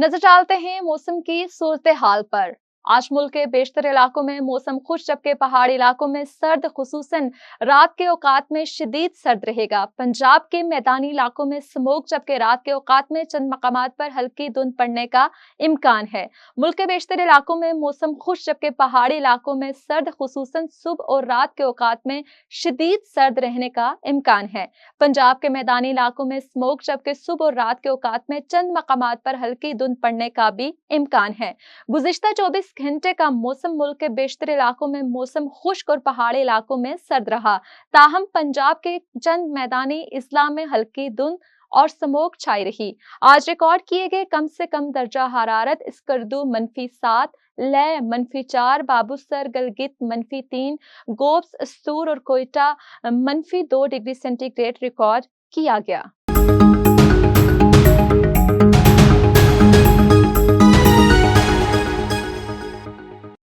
नजर डालते हैं मौसम की सूरत हाल पर। आज मुल्क के बेशतर इलाकों में मौसम खुश, जबकि पहाड़ी इलाकों में सर्द, खुसूसन रात के औकात में शदीद सर्द रहेगा। पंजाब के मैदानी इलाकों में स्मोक, जबकि रात के औकात में चंद मकामात पर हल्की धुंध पड़ने का इम्कान है। मुल्क के बेशतर इलाकों में मौसम खुश, जबकि पहाड़ी इलाकों में सर्द, खुसूसन सुबह और रात के औकात में शदीद सर्द रहने का इम्कान है। पंजाब के मैदानी इलाकों में स्मोक, जबकि सुबह और रात के औकात में चंद मकामात पर हल्की धुंध पड़ने का भी इम्कान है। गुज़िश्ता 24 घंटे का मौसम मुल्क के बेशतर इलाकों में मौसम खुश्क और पहाड़ी इलाकों में सर्द रहा। ताहम पंजाब के चंद मैदानी इजला में हल्की धुंध और स्मोक छाई रही। आज रिकॉर्ड किए गए कम से कम दर्जा हरारत स्कर्दू -7, लय -4, बाबूसर गलगित -3, गोब्स, अस्तूर और कोयटा -2 डिग्री सेंटीग्रेड रिकॉर्ड किया गया।